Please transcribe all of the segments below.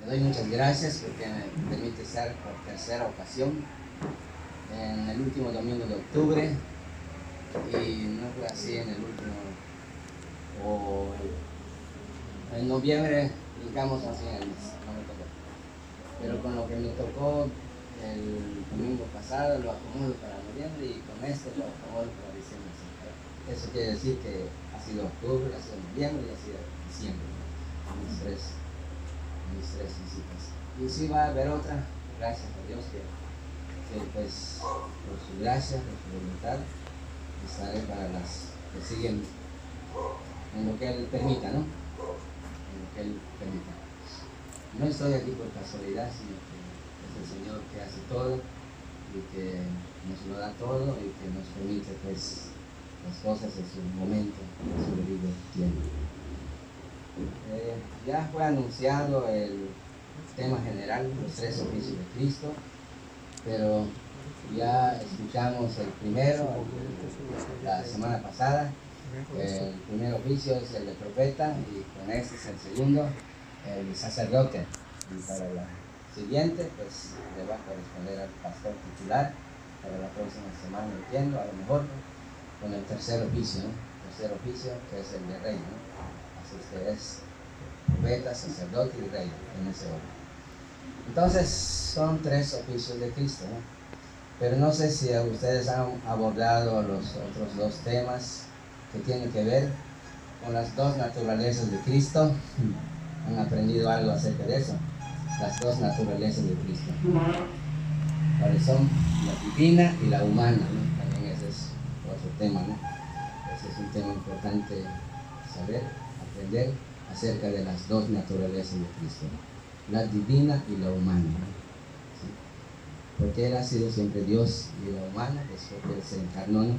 doy muchas gracias porque me permite estar por tercera ocasión en el último domingo de octubre, y no fue así en el último, o en noviembre, brincamos así en el mes, no me tocó. Pero con lo que me tocó el domingo pasado lo acomodo para noviembre, y con este lo acomodo para diciembre. Eso quiere decir que ha sido octubre, ha sido noviembre y ha sido diciembre, mis tres visitas. Y sí va a haber otra, gracias a Dios que pues por su gracia, por su voluntad, estaré para las que siguen en lo que Él permita, ¿no? En lo que Él permita. No estoy aquí por casualidad, sino que es el Señor que hace todo y que nos lo da todo y que nos permite pues las cosas en su momento, en su debido tiempo. Ya fue anunciado el tema general, los tres oficios de Cristo, pero ya escuchamos el primero la semana pasada. El primer oficio es el de profeta, y con este es el segundo, el sacerdote. Y para la siguiente pues le va a corresponder al pastor titular para la próxima semana, entiendo, a lo mejor con el tercer oficio, ¿no? Tercer oficio, que es el de rey, ¿no? Así que es profeta, sacerdote y rey, en ese orden. Entonces son tres oficios de Cristo, ¿no? Pero no sé si ustedes han abordado los otros dos temas que tienen que ver con las dos naturalezas de Cristo. ¿Han aprendido algo acerca de eso? Las dos naturalezas de Cristo. ¿Cuáles son? La divina y la humana, ¿no? También ese es otro tema, ¿no? Ese es un tema importante saber, aprender acerca de las dos naturalezas de Cristo, la divina y la humana, ¿no? ¿Sí? Porque Él ha sido siempre Dios y la humana, después que Él se encarnó, ¿no?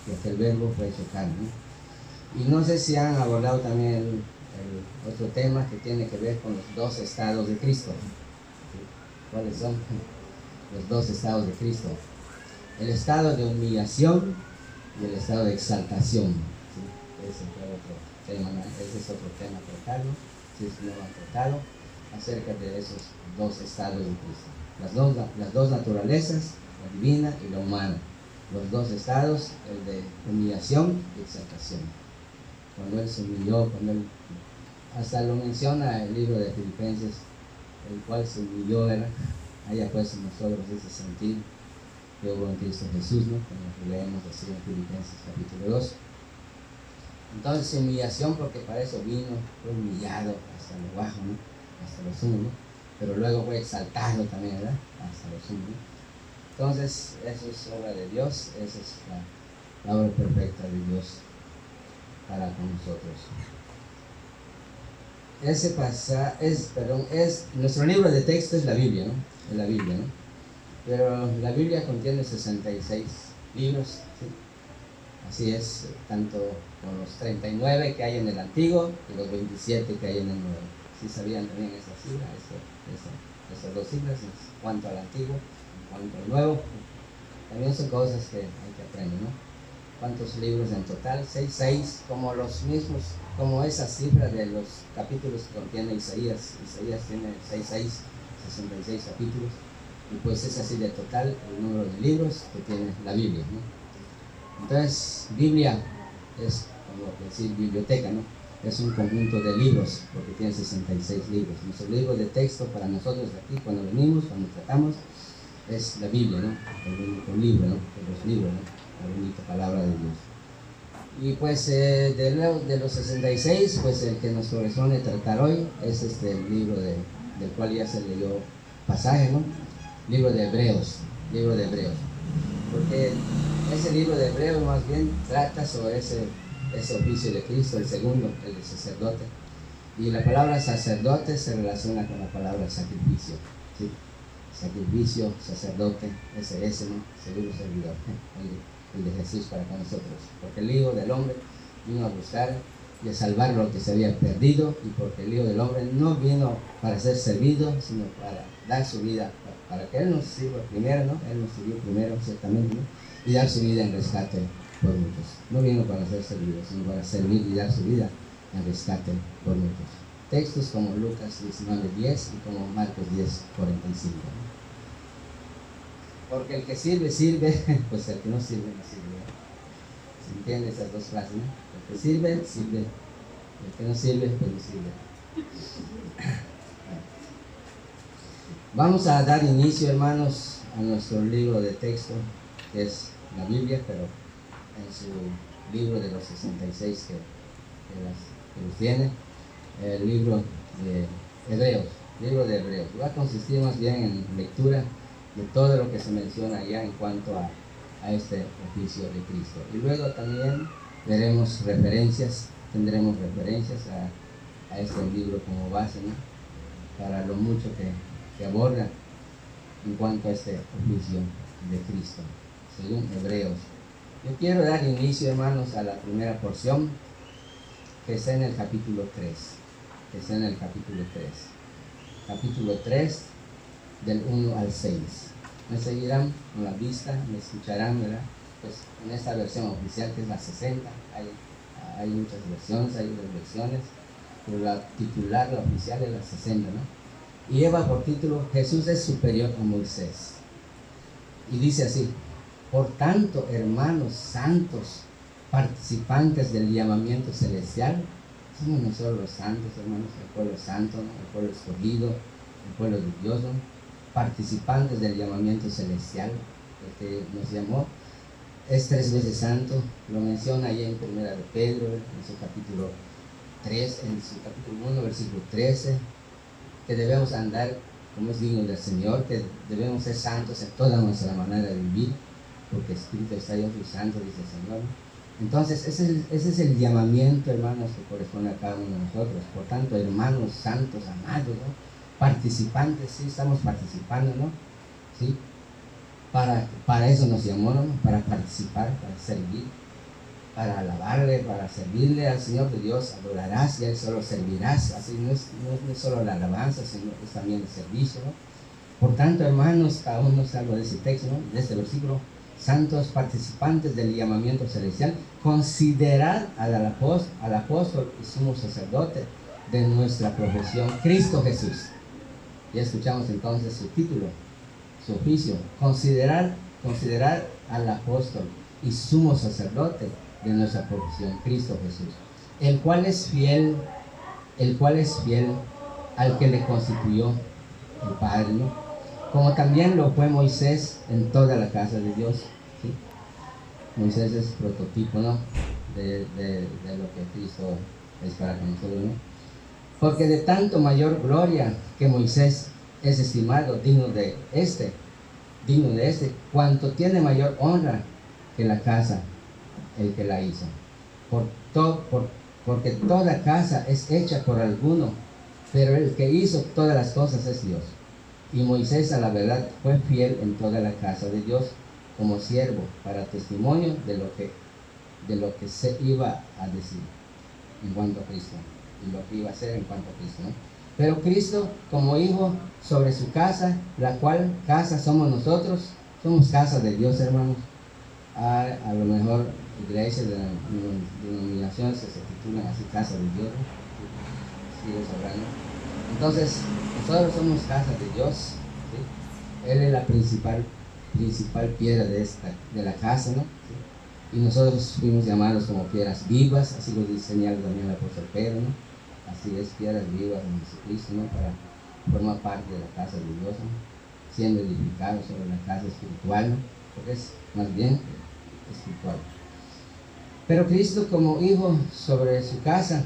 Porque el verbo fue hecho carne, ¿no? Y no sé si han abordado también el otro tema que tiene que ver con los dos estados de Cristo. ¿Sí? ¿Cuáles son los dos estados de Cristo? El estado de humillación y el estado de exaltación. ¿Sí? Ese es otro tema a tratarlo, si es que no lo han tratado, acerca de esos dos estados de Cristo. Las dos naturalezas, la divina y la humana. Los dos estados, el de humillación y exaltación. Cuando Él se humilló, hasta lo menciona el libro de Filipenses, el cual se humilló, ¿verdad? Haya pues en nosotros ese sentir que hubo en Cristo Jesús, ¿no? Como leemos así en Filipenses capítulo 2. Entonces humillación, porque para eso vino, fue humillado hasta lo bajo, ¿no? Hasta lo sumo, ¿no? Pero luego fue exaltado también, ¿verdad? Hasta lo sumo, ¿no? Entonces eso es obra de Dios, esa es la obra perfecta de Dios para con nosotros. Nuestro libro de texto es la Biblia, ¿no? Es la Biblia, ¿no? Pero la Biblia contiene 66 libros, ¿sí? Así es, tanto con los 39 que hay en el Antiguo y los 27 que hay en el Nuevo. ¿Sí sabían también esa cifra, esas dos cifras, en cuanto al Antiguo, en cuanto al Nuevo? También son cosas que hay que aprender, ¿no? ¿Cuántos libros en total? 6, como los mismos, como esa cifra de los capítulos que contiene Isaías. Isaías tiene 66 capítulos, y pues es así de total el número de libros que tiene la Biblia, ¿no? Entonces, Biblia es como decir biblioteca, ¿no? Es un conjunto de libros, porque tiene 66 libros. Nuestro libro de texto para nosotros aquí, cuando venimos, cuando tratamos, es la Biblia, ¿no? El único libro, ¿no? De los libros, ¿no? La bendita palabra de Dios. Y pues de los 66, pues el que nos corresponde tratar hoy es el libro del cual ya se leyó pasaje, ¿no? Libro de Hebreos, porque ese libro de Hebreos más bien trata sobre ese oficio de Cristo, el segundo, el de sacerdote. Y la palabra sacerdote se relaciona con la palabra sacrificio, ¿sí? Sacrificio, sacerdote, ¿no? Seguro servidor, el de Jesús para con nosotros. Porque el Hijo del Hombre vino a buscar y a salvar lo que se había perdido, y porque el Hijo del Hombre no vino para ser servido, sino para dar su vida, para que Él nos sirva primero, ¿no? Él nos sirvió primero, ciertamente, ¿no? Y dar su vida en rescate por muchos. No vino para ser servido, sino para servir y dar su vida en rescate por muchos. textos como Lucas 19:10 y como Marcos 10:45. Porque el que sirve, sirve, pues el que no sirve, no sirve. ¿Se entiende esas dos frases, no? El que sirve, sirve. El que no sirve, pues no sirve. Vamos a dar inicio, hermanos, a nuestro libro de texto, que es la Biblia, pero en su libro de los 66 que los tiene, el libro de Hebreos, Va a consistir más bien en lectura de todo lo que se menciona allá en cuanto a este oficio de Cristo. Y luego también tendremos referencias a este libro como base, ¿no? Para lo mucho que aborda en cuanto a este oficio de Cristo, según Hebreos. Yo quiero dar inicio, hermanos, a la primera porción, que está en el capítulo 3. Capítulo 3, del 1 al 6. Me seguirán con la vista, me escucharán, ¿verdad? Pues en esta versión oficial, que es la 60, hay muchas versiones, hay otras versiones, pero la titular, la oficial, es la 60, ¿no? Y lleva por título: Jesús es superior a Moisés. Y dice así: por tanto, hermanos santos, participantes del llamamiento celestial, somos nosotros los santos, hermanos, el pueblo santo, ¿no? El pueblo escogido, el pueblo de Dios, ¿no? Participantes del llamamiento celestial, el que nos llamó, es 3 veces santo. Lo menciona allá en Primera de Pedro, en su capítulo 3, en su capítulo 1, versículo 13, que debemos andar como es digno del Señor, que debemos ser santos en toda nuestra manera de vivir, porque escrito está: yo soy santo, dice el Señor. Entonces ese es el llamamiento, hermanos, que corresponde a cada uno de nosotros. Por tanto, hermanos santos, amados, ¿no? Participantes, sí, estamos participando, ¿no? Sí, para eso nos llamó, ¿no? Para participar, para servir, para alabarle, para servirle al Señor de Dios. Adorarás y a Él solo servirás. Así no es solo la alabanza, sino es también el servicio, ¿no? Por tanto, hermanos, cada uno salvo de ese texto, ¿no? De este versículo: santos participantes del llamamiento celestial, considerad al apóstol y sumo sacerdote de nuestra profesión, Cristo Jesús. Ya escuchamos entonces su título, su oficio: considerar al apóstol y sumo sacerdote de nuestra profesión, Cristo Jesús, el cual es fiel al que le constituyó el Padre, ¿no? Como también lo fue Moisés en toda la casa de Dios, ¿sí? Moisés es prototipo, ¿no? de lo que Cristo es para nosotros, ¿no? Porque de tanto mayor gloria que Moisés es estimado digno de este, cuanto tiene mayor honra que la casa, el que la hizo. Porque toda casa es hecha por alguno, pero el que hizo todas las cosas es Dios. Y Moisés, a la verdad, fue fiel en toda la casa de Dios, como siervo, para testimonio de lo que se iba a decir en cuanto a Cristo, y lo que iba a hacer en cuanto a Cristo, ¿no? Pero Cristo como hijo sobre su casa, la cual casa somos nosotros. Somos casa de Dios, hermanos. A lo mejor iglesias de denominaciones que se titulan así: casa de Dios, ¿no? Sí, lo sabrán, ¿no? Entonces, nosotros somos casa de Dios, ¿sí? Él es la principal piedra de la casa, ¿no? ¿Sí? Y nosotros fuimos llamados como piedras vivas, así lo señala también el apóstol Pedro, ¿no? Así es, piedras vivas en Jesucristo, ¿no? Para formar parte de la casa de Dios, ¿no? Siendo edificados sobre la casa espiritual, ¿no? Porque es más bien espiritual. Pero Cristo como hijo sobre su casa,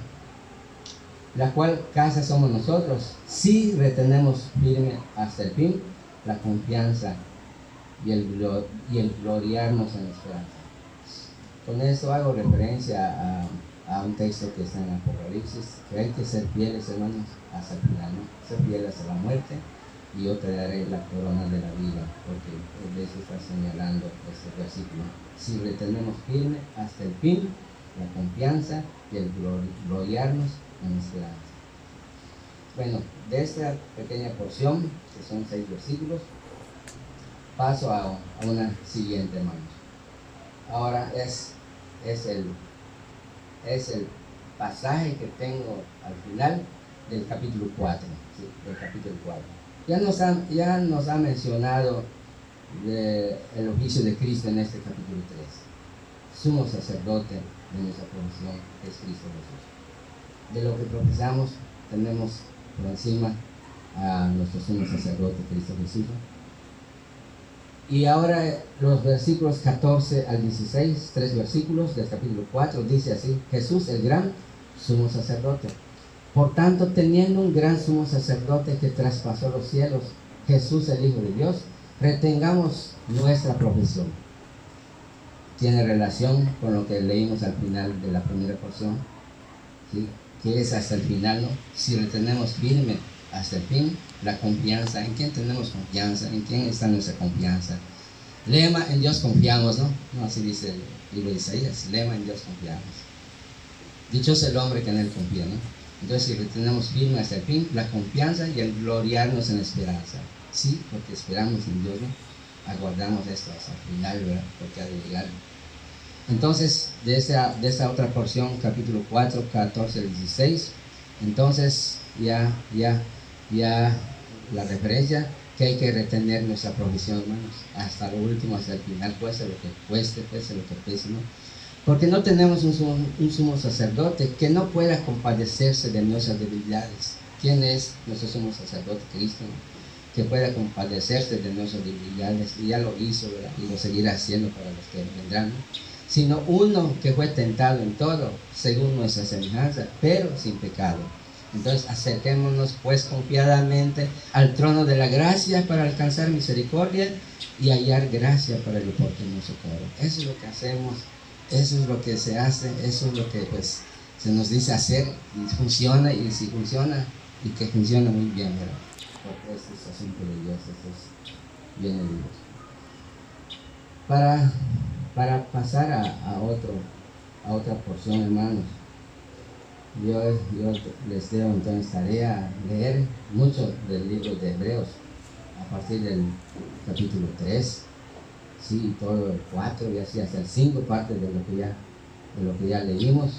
la cual casa somos nosotros, si retenemos firme hasta el fin la confianza y el gloriarnos en la esperanza. Con esto hago referencia a un texto que está en Apocalipsis, que hay que ser fieles, hermanos, hasta el final, ¿no? Ser fieles hasta la muerte, y yo te daré la corona de la vida, porque de eso está señalando este versículo. Si retenemos firme hasta el fin la confianza y el gloriarnos en la esperanza. Bueno, de esta pequeña porción, que son 6 versículos, paso a una siguiente, hermanos. Ahora es el pasaje que tengo al final, del capítulo 4. ¿Sí? Del capítulo 4. Ya nos ha mencionado el oficio de Cristo en este capítulo 3. Sumo sacerdote de nuestra profesión es Cristo Jesús. De lo que profesamos tenemos por encima a nuestro sumo sacerdote Cristo Jesús. Y ahora los versículos 14 al 16, 3 versículos del capítulo 4, dice así: Jesús el gran sumo sacerdote. Por tanto, teniendo un gran sumo sacerdote que traspasó los cielos, Jesús el Hijo de Dios, retengamos nuestra profesión. Tiene relación con lo que leímos al final de la primera porción, ¿sí? Que es hasta el final, ¿no? Si retenemos firme hasta el fin, la confianza. ¿En quién tenemos confianza? ¿En quién está nuestra confianza? Lema, en Dios confiamos, ¿no? No, así dice el libro de Isaías, lema, en Dios confiamos. Dichoso el hombre que en él confía, ¿no? Entonces, si retenemos firme hasta el fin, la confianza y el gloriarnos en la esperanza. Sí, porque esperamos en Dios, ¿no? Aguardamos esto hasta el final, ¿verdad? Porque ha de llegar. Entonces, de esta otra porción, capítulo 4, 14 al 16, entonces ya la referencia que hay que retener nuestra provisión, hermanos, hasta lo último, hasta el final, cueste lo que cueste, pese lo que pese, ¿no? Porque no tenemos un sumo sacerdote que no pueda compadecerse de nuestras debilidades. ¿Quién es nuestro sumo sacerdote? Cristo, ¿no? Que pueda compadecerse de nuestras debilidades, y ya lo hizo, ¿verdad? Y lo seguirá haciendo para los que vendrán, ¿no? Sino uno que fue tentado en todo, según nuestra semejanza, pero sin pecado. Entonces acerquémonos pues confiadamente al trono de la gracia para alcanzar misericordia y hallar gracia para el oportuno socorro. Eso es lo que hacemos, eso es lo que se hace, eso es lo que pues se nos dice hacer, y funciona, y si funciona, y que funciona muy bien, ¿verdad? Porque esto es asunto de Dios, esto es bien de Dios. Para pasar a otra porción, hermanos, yo les debo entonces tarea leer mucho del libro de Hebreos, a partir del capítulo 3, sí, todo el 4 y así hasta el 5, parte de lo que ya leímos,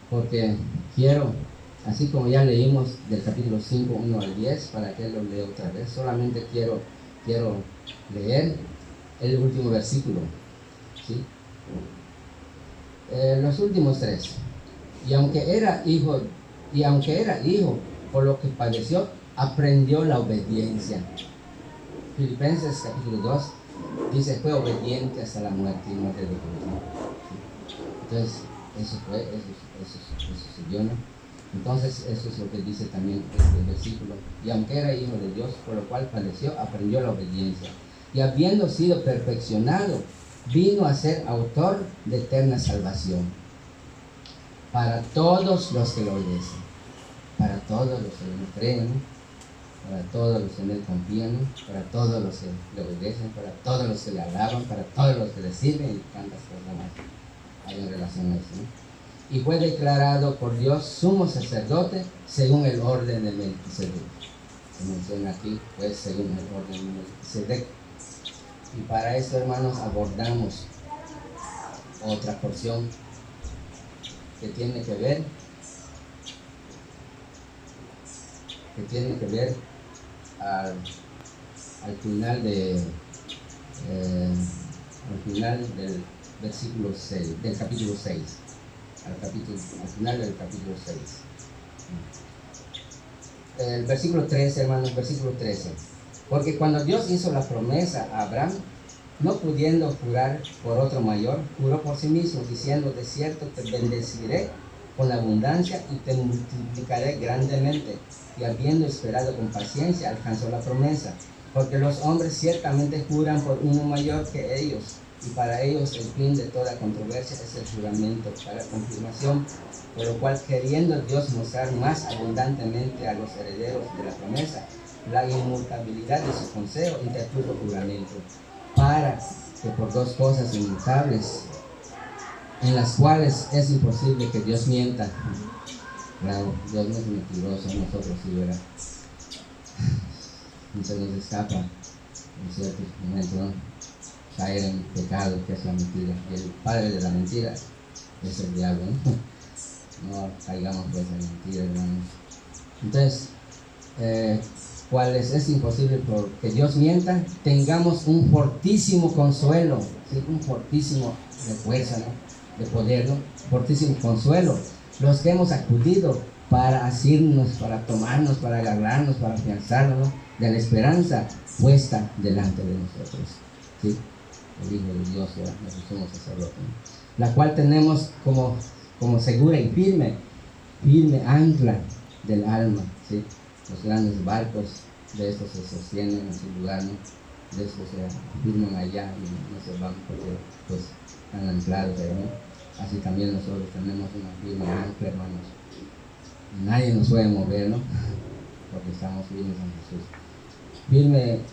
porque quiero, así como ya leímos del capítulo 5, 1 al 10, para que lo lea otra vez, solamente quiero leer el último versículo, ¿sí? Los últimos 3. Y aunque era hijo, por lo que padeció, aprendió la obediencia. Filipenses capítulo 2 dice: fue obediente hasta la muerte y muerte de cruz. Entonces, eso sucedió, ¿no? Entonces, eso es lo que dice también este versículo. Y aunque era hijo de Dios, por lo cual padeció, aprendió la obediencia. Y habiendo sido perfeccionado, vino a ser autor de eterna salvación para todos los que lo obedecen, para todos los que lo creen, para todos los que en él confían, para todos los que le obedecen, para todos los que le alaban, para todos los que le sirven y tantas cosas más hay en relación a eso, ¿no? Y fue declarado por Dios sumo sacerdote según el orden de Melquisedec. Se menciona aquí, pues, según el orden de Melquisedec. Y para esto, hermanos, abordamos otra porción que tiene que ver al final del versículo 6, del capítulo 6, al final del capítulo 6. El versículo 13, hermanos, versículo 13. Porque cuando Dios hizo la promesa a Abraham, no pudiendo jurar por otro mayor, juró por sí mismo, diciendo: de cierto te bendeciré con abundancia y te multiplicaré grandemente. Y habiendo esperado con paciencia, alcanzó la promesa. Porque los hombres ciertamente juran por uno mayor que ellos, y para ellos el fin de toda controversia es el juramento para confirmación, por lo cual, queriendo Dios mostrar más abundantemente a los herederos de la promesa la inmutabilidad de su consejo, interpuso juramento, para que por dos cosas inmutables, en las cuales es imposible que Dios mienta. Claro, Dios no es mentiroso, nosotros sí, ¿verdad? Se nos escapa en ciertos momentos, ¿no? Caer en pecado, que es la mentira. Y el padre de la mentira es el diablo, ¿no? No caigamos pues en mentira, hermanos. Entonces, ¿cuál es imposible porque Dios mienta? Tengamos un fortísimo consuelo, ¿sí? Un fortísimo de fuerza, ¿no? De poder, ¿no? Fortísimo consuelo. Los que hemos acudido para asirnos, para tomarnos, para agarrarnos, para afianzarnos, ¿no? De la esperanza puesta delante de nosotros, ¿sí? El Hijo de Dios, ¿verdad? Nuestro sumo sacerdote, ¿no? La cual tenemos como segura y firme ancla del alma, ¿sí? Los grandes barcos de estos se sostienen en su lugar, ¿no? De estos se firman allá y no se van porque pues están anclados ahí, ¿no? Así también nosotros tenemos una firme ancla, hermanos. Nadie nos puede mover, ¿no? Porque estamos firmes en Jesús.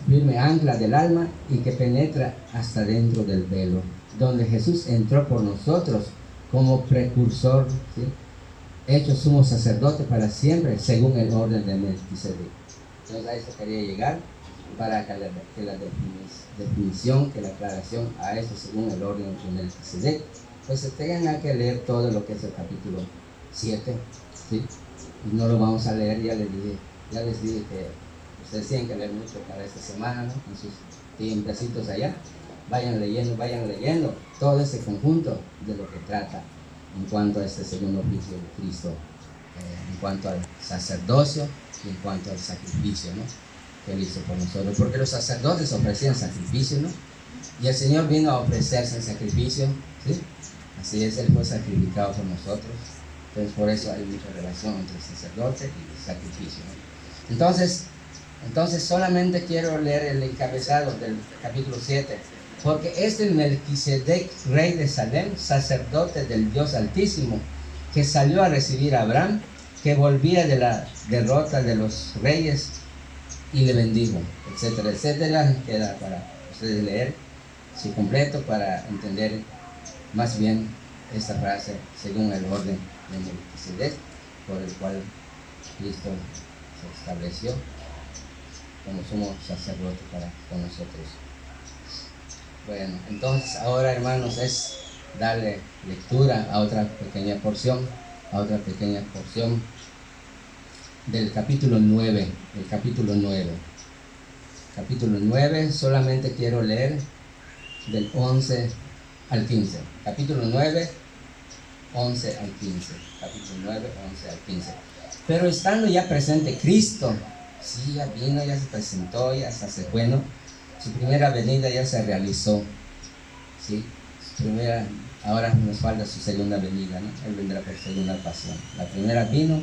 Firme ancla del alma y que penetra hasta dentro del velo, donde Jesús entró por nosotros como precursor, ¿sí? Hecho sumo sacerdote para siempre, según el orden de Melquisedec. Entonces a eso quería llegar, para que la definición, que la aclaración a eso según el orden de Melquisedec, pues se tengan que leer todo lo que es el capítulo 7, ¿sí? Y no lo vamos a leer, ya les dije que ustedes tienen que leer mucho para esta semana, ¿no? En sus tiempecitos allá, vayan leyendo todo ese conjunto de lo que trata en cuanto a este segundo oficio de Cristo, en cuanto al sacerdocio y en cuanto al sacrificio, ¿no? Que Él hizo por nosotros, porque los sacerdotes ofrecían sacrificio, ¿no? Y el Señor vino a ofrecerse en sacrificio, ¿sí? Así es, Él fue sacrificado por nosotros. Entonces por eso hay mucha relación entre el sacerdote y el sacrificio, ¿no? Entonces solamente quiero leer el encabezado del capítulo 7. Porque este Melquisedec, rey de Salem, sacerdote del Dios Altísimo, que salió a recibir a Abraham, que volvía de la derrota de los reyes y le bendijo, etcétera, etcétera. Queda para ustedes leer su completo para entender más bien esta frase según el orden de Melquisedec, por el cual Cristo se estableció como sumo sacerdote con nosotros. Bueno, entonces ahora, hermanos, es darle lectura a otra pequeña porción del capítulo 9. El capítulo 9, solamente quiero leer del 11 al 15. Capítulo 9, 11 al 15. Capítulo 9, 11 al 15. Pero estando ya presente Cristo, sí, ya vino, ya se presentó, ya se fue, ¿no? Su primera venida ya se realizó, ¿sí? Ahora nos falta su segunda venida, ¿no? Él vendrá por segunda pasión. La primera vino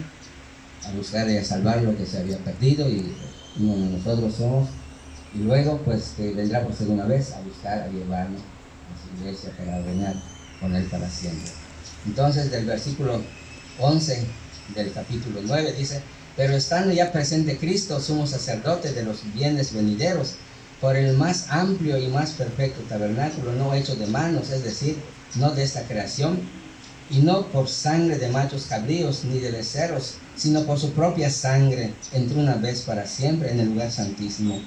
a buscar y a salvar lo que se había perdido, y uno de nosotros somos, y luego pues que vendrá por segunda vez a buscar, a llevarnos a su iglesia para reinar con Él para siempre. Entonces del versículo 11 del capítulo 9 dice: pero estando ya presente Cristo, sumo sacerdote de los bienes venideros, por el más amplio y más perfecto tabernáculo, no hecho de manos, es decir, no de esta creación, y no por sangre de machos cabríos ni de becerros, sino por su propia sangre, entró una vez para siempre en el lugar santísimo,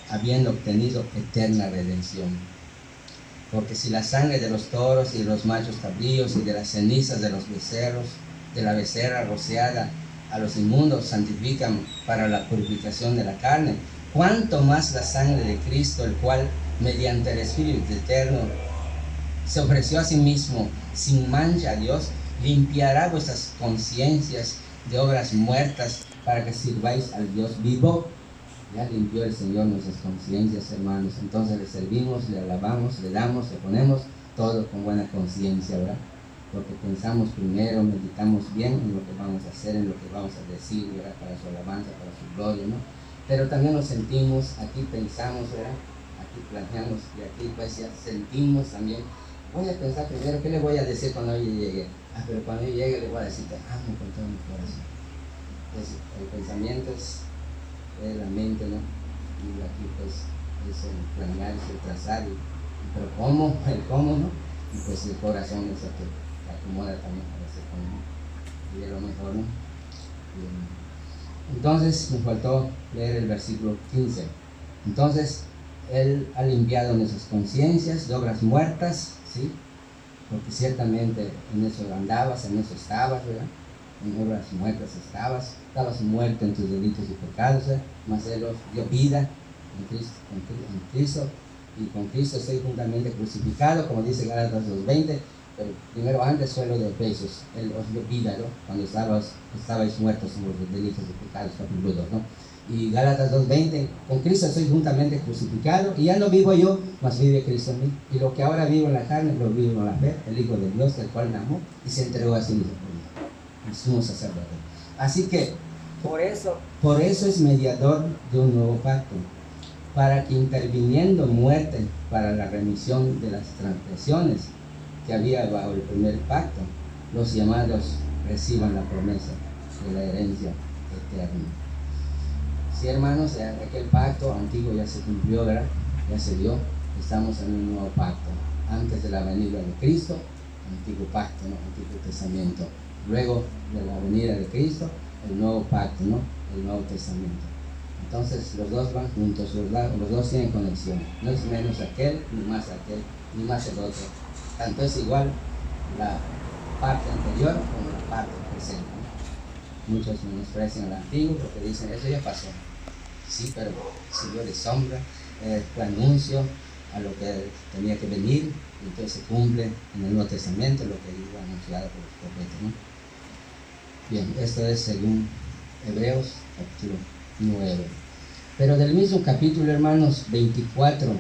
habiendo obtenido eterna redención. Porque si la sangre de los toros y de los machos cabríos y de las cenizas de los becerros, de la becerra rociada a los inmundos, santifican para la purificación de la carne, cuánto más la sangre de Cristo, el cual mediante el Espíritu eterno se ofreció a sí mismo sin mancha a Dios, limpiará vuestras conciencias de obras muertas para que sirváis al Dios vivo. Ya limpió el Señor nuestras conciencias, hermanos. Entonces le servimos, le alabamos, le damos, le ponemos todo con buena conciencia, ¿verdad? Porque pensamos primero, meditamos bien en lo que vamos a hacer, en lo que vamos a decir, ¿verdad? Para su alabanza, para su gloria, ¿no? Pero también nos sentimos, aquí pensamos, ¿verdad? Aquí planeamos y aquí pues ya sentimos también. Voy a pensar primero, ¿qué le voy a decir cuando yo llegue? Pero cuando yo llegue le voy a decir, te amo con todo mi corazón. Entonces, el pensamiento es la mente, ¿no? Y aquí pues es el planear, es el trazar, pero ¿cómo? El cómo, ¿no? Y pues el corazón es el que acomoda también para hacer cómo, y de lo mejor, ¿no? Entonces me faltó leer el versículo 15. Entonces Él ha limpiado nuestras conciencias de obras muertas, ¿sí? Porque ciertamente en eso andabas, en eso estabas, ¿verdad? en obras muertas estabas muerto en tus delitos y pecados, mas Él os dio vida en Cristo, y con Cristo estoy juntamente crucificado, como dice Gálatas 2:20, pero primero antes fue lo de Efesios, Él os dio vida, ¿no? Cuando estabais muertos en los delitos y pecados, capítulo 2, ¿no? Y Gálatas 2:20, con Cristo estoy juntamente crucificado, y ya no vivo yo, mas vive Cristo en mí. Y lo que ahora vivo en la carne, lo vivo en la fe, el Hijo de Dios, el cual me amó y se entregó a sí mismo por mí, el sumo sacerdote. Así que, por eso es mediador de un nuevo pacto, para que interviniendo muerte para la remisión de las transgresiones que había bajo el primer pacto, los llamados reciban la promesa de la herencia eterna. Sí, hermanos, aquel pacto antiguo ya se cumplió, ¿verdad? Ya se dio. Estamos en un nuevo pacto. Antes de la venida de Cristo, antiguo pacto, ¿no? Antiguo Testamento. Luego de la venida de Cristo, el nuevo pacto, ¿no? El Nuevo Testamento. Entonces los dos van juntos, los dos tienen conexión. No es menos aquel, ni más el otro. Tanto es igual la parte anterior como la parte presente, ¿no? Muchos menosprecian el antiguo porque dicen, eso ya pasó. Sí, pero sirvió de sombra, fue anuncio a lo que tenía que venir, y entonces se cumple en el Nuevo Testamento lo que iba anunciado por los profetas, ¿no? Bien, esto es según Hebreos capítulo 9. Pero del mismo capítulo, hermanos, 24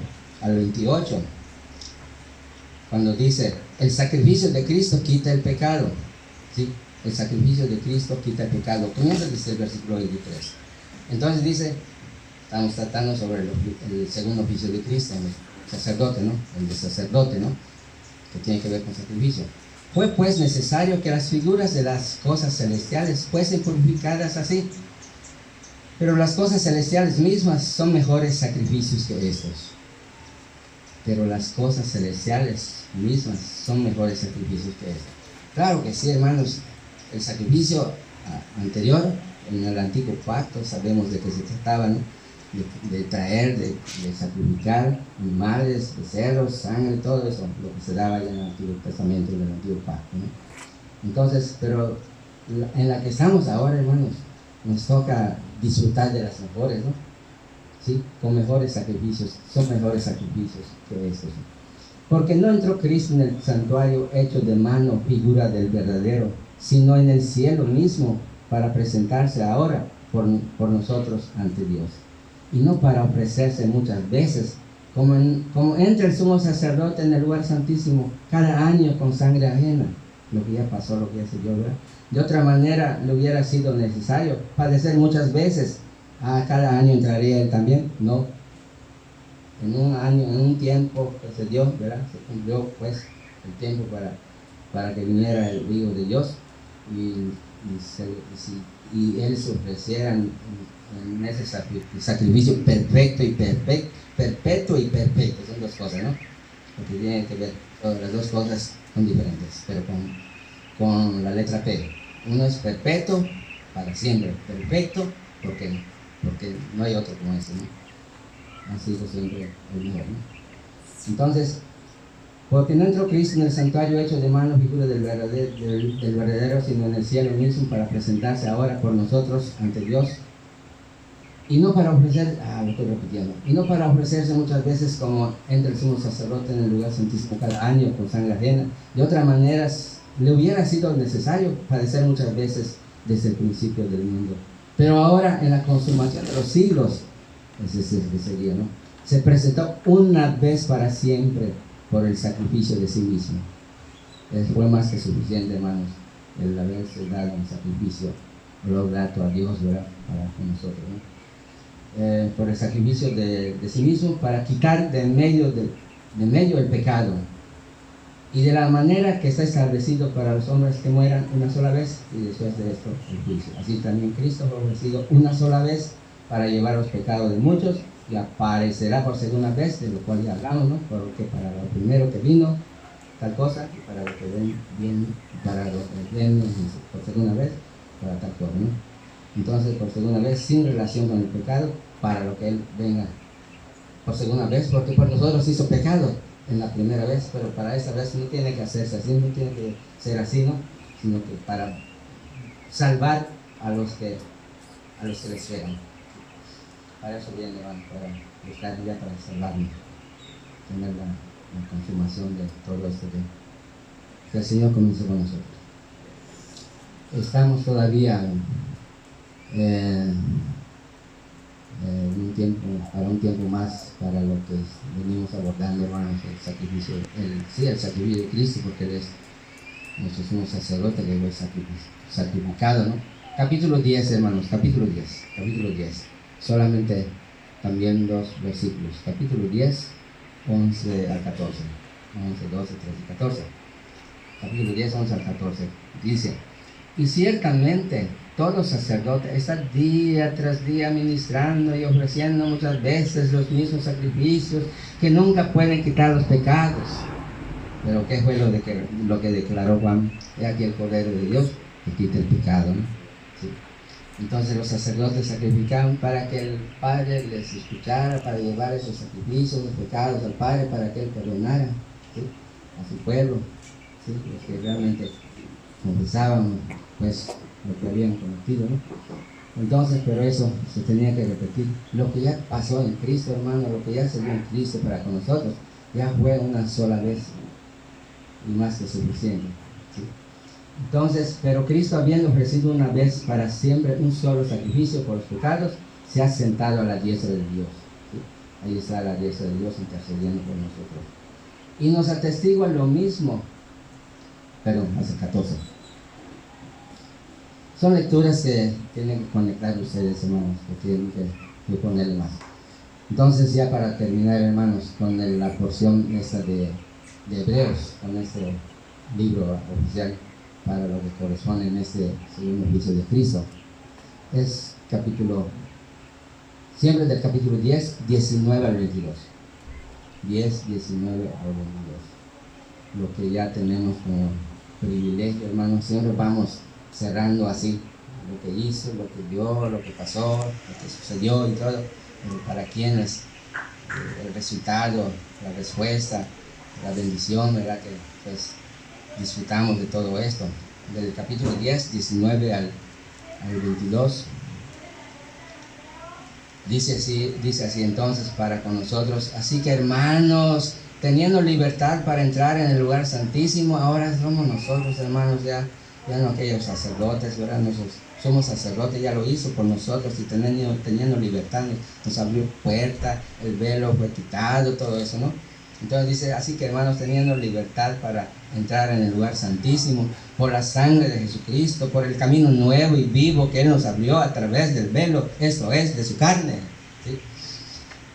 al 28, cuando dice, el sacrificio de Cristo quita el pecado, ¿sí? El sacrificio de Cristo quita el pecado. Comienza desde el versículo 23. Entonces dice, estamos tratando sobre el segundo oficio de Cristo, el sacerdote, ¿no? El de sacerdote, ¿no? Que tiene que ver con sacrificio. Fue pues necesario que las figuras de las cosas celestiales fuesen purificadas así. Pero las cosas celestiales mismas son mejores sacrificios que estos. Pero las cosas celestiales mismas son mejores sacrificios que estos. Claro que sí, hermanos. El sacrificio anterior, en el antiguo pacto, sabemos de que se trataba, ¿no? de traer, de sacrificar animales, becerros, sangre, todo eso, lo que se daba ya en el Antiguo Testamento y en el Antiguo Pacto, ¿no? Entonces, pero en la que estamos ahora, hermanos, nos toca disfrutar de las mejores, ¿no? ¿Sí? Con mejores sacrificios, son mejores sacrificios que estos, ¿no? Porque no entró Cristo en el santuario hecho de mano, figura del verdadero, sino en el cielo mismo, para presentarse ahora por nosotros ante Dios. Y no para ofrecerse muchas veces, como entra el sumo sacerdote en el lugar santísimo cada año con sangre ajena, lo que ya pasó, lo que ya se dio, ¿verdad? De otra manera le hubiera sido necesario padecer muchas veces. Cada año entraría él también. No, en un año, en un tiempo que se dio, ¿verdad? Se cumplió pues el tiempo para que viniera el Hijo de Dios y él se ofreciera en ese sacrificio perfecto y perpetuo y perfecto. Son dos cosas, ¿no? Porque tienen que ver, las dos cosas son diferentes, pero con la letra P. Uno es perpetuo, para siempre, perfecto, porque no hay otro como ese, ¿no? Ha sido siempre el mejor, ¿no? Entonces, porque no entró Cristo en el santuario hecho de mano, figura del verdadero, sino en el cielo mismo, para presentarse ahora por nosotros ante Dios. Y no para ofrecer, lo estoy repitiendo, y no para ofrecerse muchas veces como entra el sumo sacerdote en el lugar santísimo cada año con sangre ajena. De otra manera, le hubiera sido necesario padecer muchas veces desde el principio del mundo. Pero ahora, en la consumación de los siglos, ese es el que sería, ¿no? Se presentó una vez para siempre por el sacrificio de sí mismo. Fue más que suficiente, hermanos, el haberse dado un sacrificio, lo grato a Dios, ¿verdad? Para nosotros, ¿no? Por el sacrificio de sí mismo, para quitar de medio el pecado, y de la manera que está establecido para los hombres que mueran una sola vez, y después de esto el juicio. Así también Cristo fue ofrecido una sola vez para llevar los pecados de muchos, y aparecerá por segunda vez, de lo cual ya hablamos, ¿no? Porque para lo primero que vino tal cosa, y para lo que viene, para lo que viene por segunda vez, para tal cosa, ¿no? Entonces, por segunda vez, sin relación con el pecado, para lo que Él venga por segunda vez, porque por nosotros hizo pecado en la primera vez, pero para esta vez no tiene que hacerse así, no tiene que ser así, ¿no? Sino que para salvar a los que le esperan. Para eso viene, hermano, para buscar ya para salvarnos, tener la confirmación de todo esto que el Señor comenzó con nosotros. Estamos todavía para un tiempo más, para lo que venimos abordando, hermanos, el sacrificio de Cristo, porque Él es nuestro sumo sacerdote que fue sacrificado, ¿no? Capítulo 10, hermanos, capítulo 10, solamente también 2 versículos, capítulo 10, 11 al 14, 11, 12, 13 y 14, capítulo 10, 11 al 14, dice: y ciertamente todo sacerdote está día tras día ministrando y ofreciendo muchas veces los mismos sacrificios que nunca pueden quitar los pecados. Pero ¿qué fue lo que declaró Juan? He aquí el Cordero de Dios que quita el pecado, ¿no? ¿Sí? Entonces los sacerdotes sacrificaban para que el Padre les escuchara, para llevar esos sacrificios, los pecados al Padre, para que Él perdonara, ¿sí?, a su pueblo, ¿sí?, los que realmente confesaban pues lo que habían cometido, ¿no? Entonces, pero eso se tenía que repetir. Lo que ya pasó en Cristo, hermano, lo que ya se dio en Cristo para con nosotros, ya fue una sola vez y más que suficiente, ¿sí? Entonces, pero Cristo, habiendo ofrecido una vez para siempre un solo sacrificio por los pecados, se ha sentado a la diestra de Dios, ¿sí? Ahí está la diestra de Dios intercediendo por nosotros. Y nos atestigua lo mismo, hace 14. Son lecturas que tienen que conectar ustedes, hermanos, que tienen que ponerle más. Entonces, ya para terminar, hermanos, con la porción esta de Hebreos, con este libro oficial para lo que corresponde en este segundo juicio de Cristo, es siempre del capítulo 10, 19 al 22. 10, 19 al 22. Lo que ya tenemos como privilegio, hermanos, siempre vamos cerrando así, lo que hizo, lo que vio, lo que pasó, lo que sucedió y todo, pero para quienes el resultado, la respuesta, la bendición, ¿verdad?, que pues disfrutamos de todo esto. Del capítulo 10, 19 al 22, dice así entonces para con nosotros: así que, hermanos, teniendo libertad para entrar en el lugar santísimo, ahora somos nosotros, hermanos, ya no aquellos sacerdotes, ¿verdad? Nosotros somos sacerdotes, ya lo hizo por nosotros, y teniendo libertad nos abrió puerta, el velo fue quitado, todo eso, ¿no? Entonces dice: así que, hermanos, teniendo libertad para entrar en el lugar santísimo por la sangre de Jesucristo, por el camino nuevo y vivo que Él nos abrió a través del velo, esto es, de su carne, ¿sí?,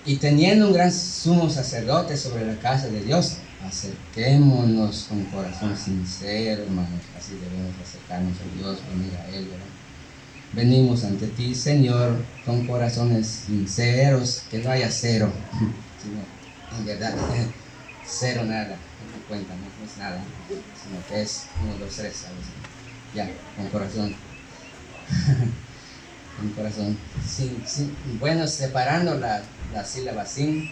y teniendo un gran sumo sacerdote sobre la casa de Dios, acerquémonos con corazón sincero, hermanos. Así debemos acercarnos a Dios, venir a Él, ¿verdad? Venimos ante ti, Señor, con corazones sinceros, que no haya cero, sino, en verdad, cero nada, no cuenta, no es nada, sino que es 1, 2, 3, ¿sabes? Ya, con corazón. Un corazón bueno, separando la sílaba sin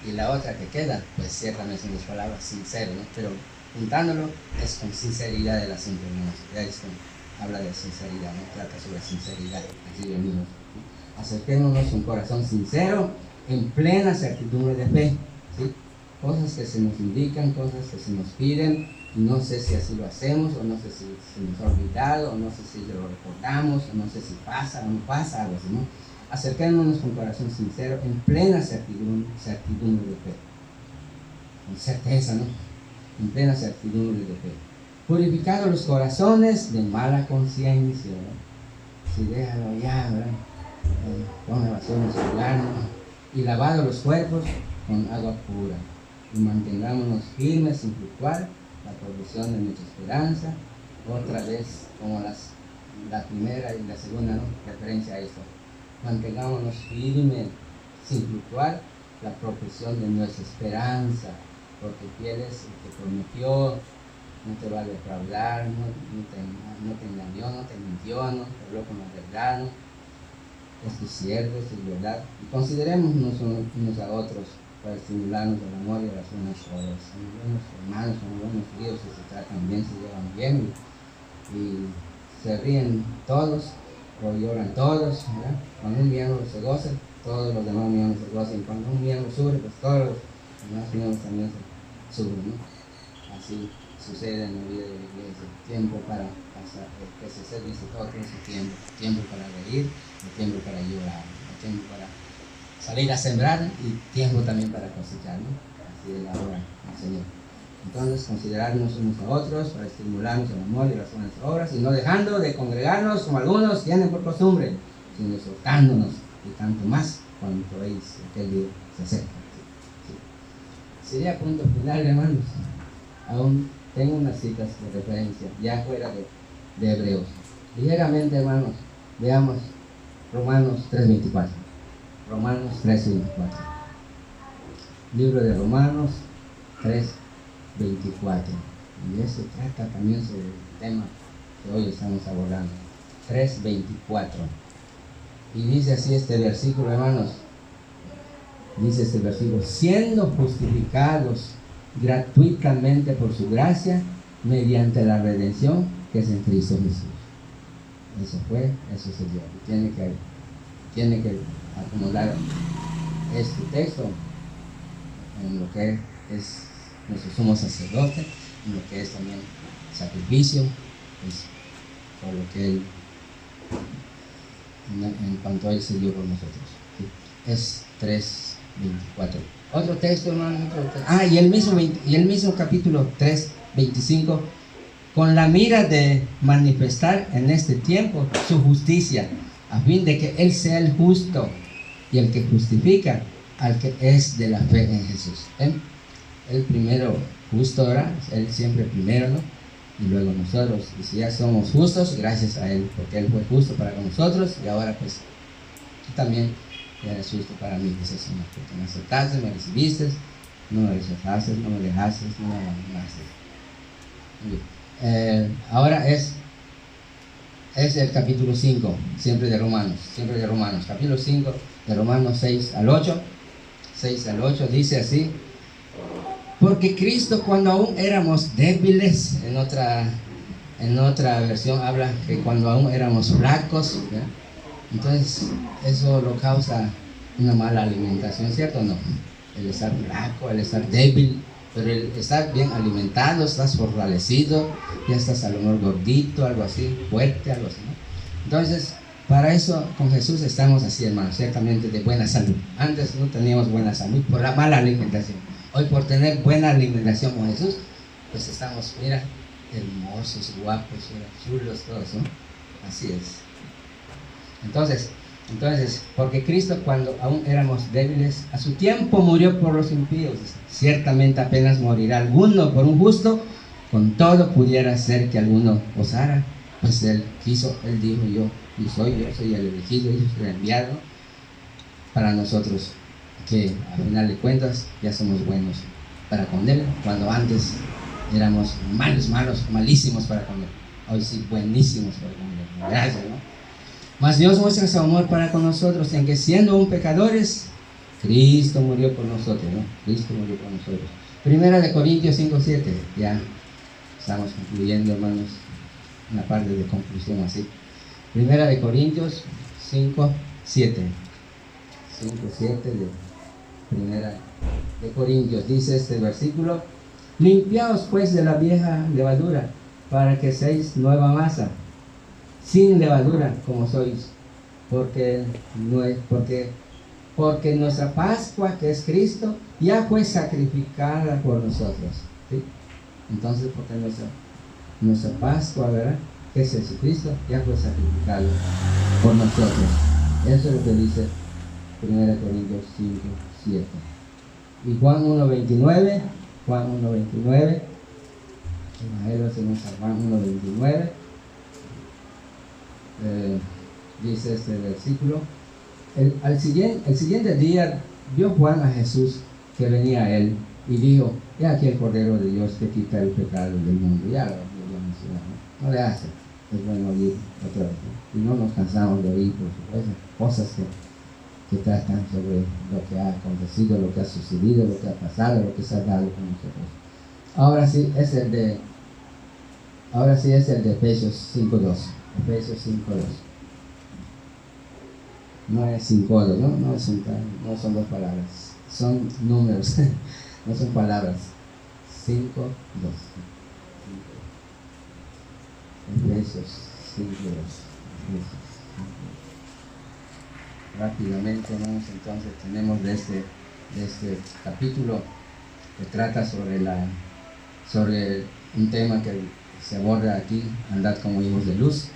y la otra que queda, pues ciertamente son las palabras sincero, ¿no? Pero juntándolo es con sinceridad el asunto, hermanos. Ya esto habla de sinceridad, no trata sobre sinceridad, así venimos. Acerquémonos con corazón sincero, en plena certidumbre de fe, ¿sí? Cosas que se nos indican, cosas que se nos piden, y no sé si así lo hacemos, o no sé si se nos ha olvidado, o no sé si lo recordamos, o no sé si pasa o no pasa, algo así, ¿no? Acerquémonos con corazón sincero, en plena certidumbre de fe, con certeza, ¿no? En plena certidumbre de fe. Purificados los corazones de mala conciencia, ¿no? Si déjalo ya, ¿verdad? Pon la basura en su lugar, ¿no? Y lavados los cuerpos con agua pura, y mantengámonos firmes sin fluctuar la progresión de nuestra esperanza. Otra vez, como la primera y la segunda, ¿no?, referencia a esto: mantengámonos firmes sin fluctuar la profesión de nuestra esperanza, porque fiel es el que prometió, no te va a defraudar, no te engañó, no te mintió, no te habló con la verdad, ¿no? Esto es cierto, esto es verdad. Y considerémonos unos a otros para estimularnos al amor y a las buenas obras. Somos buenos hermanos, somos buenos hijos, se tratan bien, se llevan bien, y se ríen todos, o lloran todos, ¿verdad? Cuando un miembro se goza, todos los demás miembros se gozan, y cuando un miembro sufre, pues todos los demás miembros también sufren, ¿no? Así sucede en la vida de la iglesia. Tiempo para pasar, que se dice todo ese tiempo. Tiempo para reír, tiempo para llorar, tiempo para salir a sembrar y tiempo también para cosechar, ¿no? Así es la obra del Señor. Entonces, considerarnos unos a otros para estimularnos el amor y las buenas obras, y no dejando de congregarnos como algunos tienen por costumbre, sino exhortándonos, y tanto más cuanto veis aquel día se acerca. Sí. Sería punto final, hermanos. Aún tengo unas citas de referencia, ya fuera de Hebreos. Ligeramente, hermanos, veamos Romanos 3:24. Romanos 3:24. Libro de Romanos 3:24. Y eso trata también sobre el tema que hoy estamos abordando. 3:24. Y dice así este versículo, hermanos. Dice este versículo: siendo justificados gratuitamente por su gracia, mediante la redención que es en Cristo Jesús. Eso se dio. Tiene que acomodar este texto en lo que es nuestro sumo sacerdote, en lo que es también sacrificio, pues, por lo que Él, en cuanto a Él se dio por nosotros. ¿Sí? Es 3:24. Otro texto, hermano. Y el mismo capítulo 3:25, con la mira de manifestar en este tiempo su justicia, a fin de que Él sea el justo y el que justifica al que es de la fe en Jesús. Él primero justo, ¿verdad? Él siempre primero, ¿no? Y luego nosotros. Y si ya somos justos, gracias a Él, porque Él fue justo para con nosotros, y ahora pues tú también eres justo para mí, dice el Señor, porque me aceptaste, me recibiste, no me rechazaste, no me dejaste, no me abandonaste. Ahora es el capítulo 5, siempre de Romanos, capítulo 5 de Romanos 6 al 8, dice así: porque Cristo, cuando aún éramos débiles, en otra versión habla que cuando aún éramos flacos, ¿verdad? Entonces eso lo causa una mala alimentación, ¿cierto o no? El estar flaco, el estar débil, pero el estar bien alimentado, estás fortalecido, ya estás a lo mejor gordito, algo así, fuerte, algo así, ¿no? Entonces, para eso con Jesús estamos así, hermanos, ciertamente de buena salud. Antes no teníamos buena salud por la mala alimentación. Hoy, por tener buena alimentación con Jesús, pues estamos, mira, hermosos, guapos, chulos, todos, ¿no? Así es. Entonces, porque Cristo, cuando aún éramos débiles, a su tiempo murió por los impíos. Ciertamente apenas morirá alguno por un justo, con todo pudiera ser que alguno osara. Pues Él quiso, Él dijo: yo soy el elegido, yo soy el enviado para nosotros, que al final de cuentas ya somos buenos para con Él, cuando antes éramos malísimos para con Él. Hoy sí, buenísimos para con Él. Gracias, ¿no? Mas Dios muestra su amor para con nosotros, en que siendo aún pecadores, Cristo murió por nosotros, ¿no? Cristo murió por nosotros. Primera de Corintios 5:7, ya estamos concluyendo, hermanos, una parte de conclusión así. Primera de Corintios 5:7 de Primera de Corintios, dice este versículo: limpiaos pues de la vieja levadura, para que seáis nueva masa, sin levadura como sois, porque nuestra Pascua, que es Cristo, ya fue sacrificada por nosotros, ¿sí? Entonces, porque nuestra Pascua, ¿verdad?, que es Jesucristo, ya fue sacrificado por nosotros. Eso es lo que dice 1 Corintios 5:7. Y Juan 1:29, Evangelio según San Juan 1:29, dice este versículo: el siguiente día vio Juan a Jesús que venía a él, y dijo: he aquí el Cordero de Dios que quita el pecado del mundo. Ya lo mencionado, ¿no? No le hace, es bueno oír otra vez, ¿no? Y no nos cansamos de oír, por supuesto, cosas que tratan sobre lo que ha acontecido, lo que ha sucedido, lo que ha pasado, lo que se ha dado con nosotros. Ahora sí es el de Efesios 5:2. Efesios 5:2. No es 5:2, ¿no? No son dos palabras, son números, no son palabras. 5:2. Efesios 5:2. Rápidamente, hermanos, entonces tenemos de este capítulo que trata sobre un tema que se aborda aquí: andad como hijos de luz.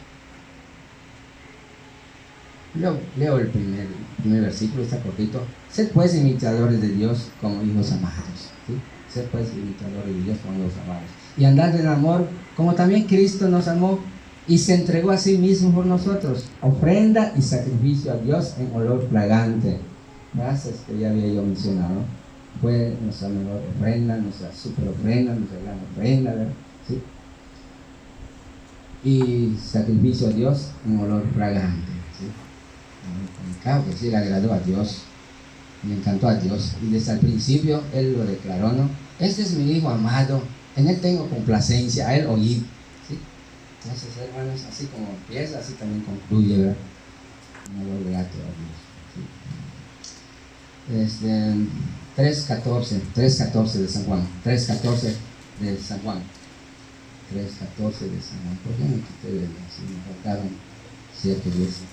Leo el primer versículo, está cortito. Sed pues imitadores de Dios como hijos amados, ¿sí? Sed pues imitadores de Dios como hijos amados, y andad en amor, como también Cristo nos amó y se entregó a sí mismo por nosotros, ofrenda y sacrificio a Dios en olor fragante. Gracias, que ya había yo mencionado. Fue nuestra mejor ofrenda, nuestra super ofrenda, nuestra gran ofrenda, ¿verdad? ¿Sí? Y sacrificio a Dios en olor fragante, ¿sí? Claro que sí, le agradó a Dios, le encantó a Dios, y desde el principio Él lo declaró, ¿no? Este es mi Hijo amado, en Él tengo complacencia, a Él oíd, ¿sí? Entonces, hermanos, así como empieza, así también concluye, ¿verdad? Un olor grato a Dios, ¿sí? 3:14 de San Juan, 3:14 de San Juan, 3:14 de San Juan. ¿Por qué no quité de si me faltaron 7 veces?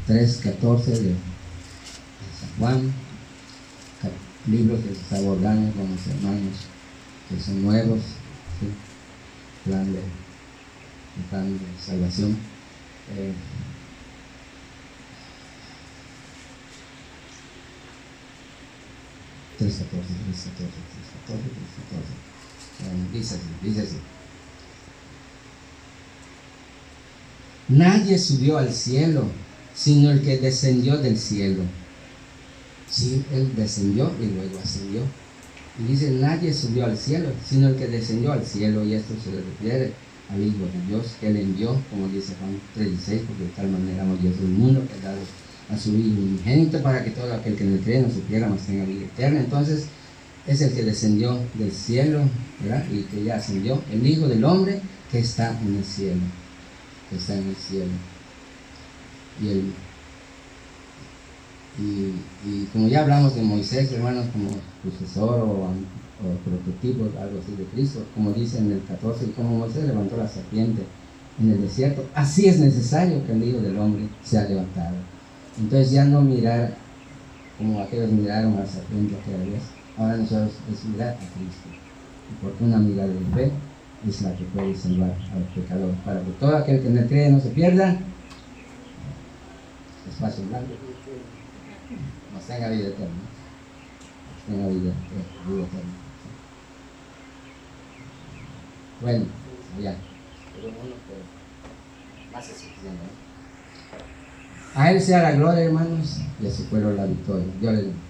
3:14 de San Juan, libros que se está abordando con los hermanos que son nuevos, ¿sí? plan de salvación. 3:14. Dice así: nadie subió al cielo sino el que descendió del cielo. Sí, Él descendió y luego ascendió. Y dice: nadie subió al cielo sino el que descendió al cielo, y esto se le refiere al Hijo de Dios que Él envió, como dice Juan 3:16, porque de tal manera amó Dios del mundo que ha dado a su Hijo unigénito para que todo aquel que en él cree no se pierda, mas tenga vida eterna. Entonces es el que descendió del cielo, ¿verdad? Y que ya ascendió, el Hijo del Hombre que está en el cielo, y como ya hablamos de Moisés, hermanos, como sucesor o prototipo, algo así de Cristo, como dice en el 14, y como Moisés levantó la serpiente en el desierto, así es necesario que el Hijo del Hombre sea levantado. Entonces ya no mirar como aquellos miraron a la serpiente aquella vez, ahora nosotros es mirar a Cristo, porque una mirada de fe es la que puede salvar al pecador, para que todo aquel que en él cree no se pierda, espacio blanco, nos tenga vida eterna, Bueno, ya, más es suficiente, ¿no? A Él sea la gloria, hermanos, y a su pueblo la victoria. Dios les bendiga.